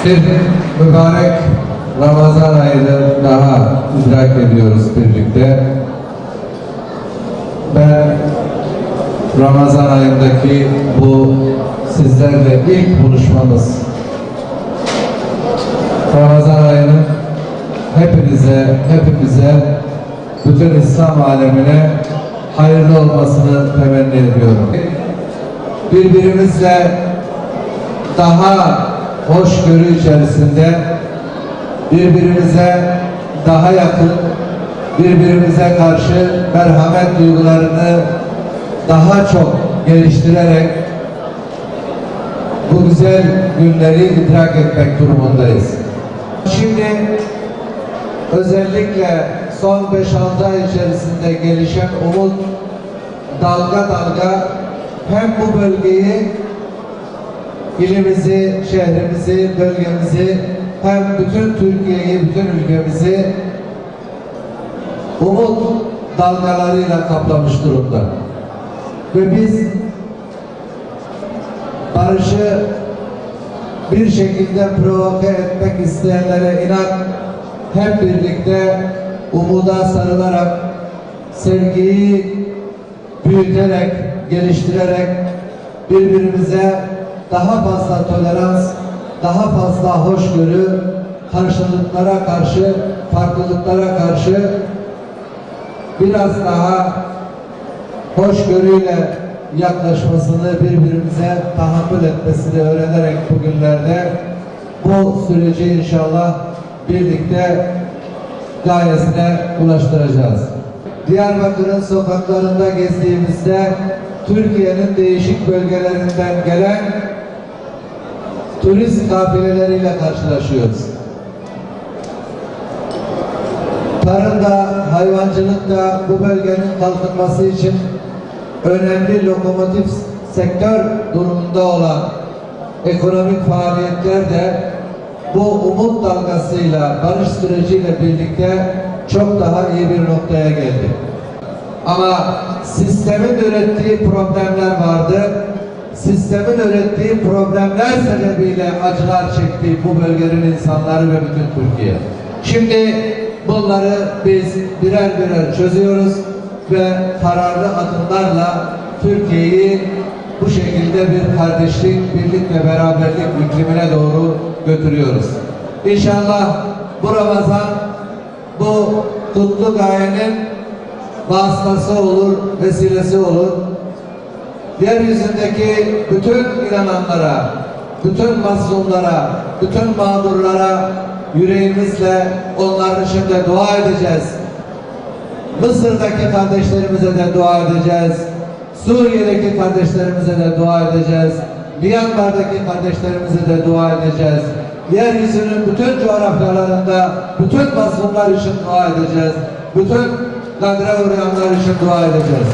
Bir mübarek Ramazan ayını daha idrak ediyoruz birlikte. Ben Ramazan ayındaki bu sizlerle ilk buluşmamız, Ramazan ayının hepimize, bütün İslam alemine hayırlı olmasını temenni ediyorum. Birbirimizle daha hoşgörü içerisinde, birbirimize daha yakın, birbirimize karşı merhamet duygularını daha çok geliştirerek bu güzel günleri idrak etmek durumundayız. Şimdi özellikle son 5-6 ay içerisinde gelişen umut dalga dalga hem bu bölgeyi, ilimizi, şehrimizi, bölgemizi, hem bütün Türkiye'yi, bütün ülkemizi umut dalgalarıyla kaplamış durumda. Ve biz barışı bir şekilde provoke etmek isteyenlere inan, hep birlikte umuda sarılarak, sevgiyi büyüterek, geliştirerek birbirimize daha fazla tolerans, daha fazla hoşgörü, karşılıklara karşı, farklılıklara karşı biraz daha hoşgörüyle yaklaşmasını, birbirimize tahammül etmesini öğrenerek bugünlerde bu süreci inşallah birlikte gayesine ulaştıracağız. Diyarbakır'ın sokaklarında gezdiğimizde Türkiye'nin değişik bölgelerinden gelen turist kafileleriyle karşılaşıyoruz. Tarımda, hayvancılıkta bu bölgenin kalkınması için önemli lokomotif sektör durumunda olan ekonomik faaliyetler de bu umut dalgasıyla, barış süreciyle birlikte çok daha iyi bir noktaya geldi. Ama sistemin ürettiği problemler vardı. Sistemin ürettiği problemler sebebiyle acılar çekti bu bölgenin insanları ve bütün Türkiye. Şimdi bunları biz birer birer çözüyoruz ve kararlı adımlarla Türkiye'yi bu şekilde bir kardeşlik, birlik ve beraberlik iklimine doğru götürüyoruz. İnşallah bu Ramazan bu kutlu gayenin vasıtası olur, vesilesi olur. Yeryüzündeki bütün inananlara, bütün mazlumlara, bütün mağdurlara yüreğimizle onlar için de dua edeceğiz. Mısır'daki kardeşlerimize de dua edeceğiz. Suriye'deki kardeşlerimize de dua edeceğiz. Myanmar'daki kardeşlerimize de dua edeceğiz. Yeryüzünün bütün coğrafyalarında bütün mazlumlar için dua edeceğiz. Bütün kadre uğrayanlar için dua edeceğiz.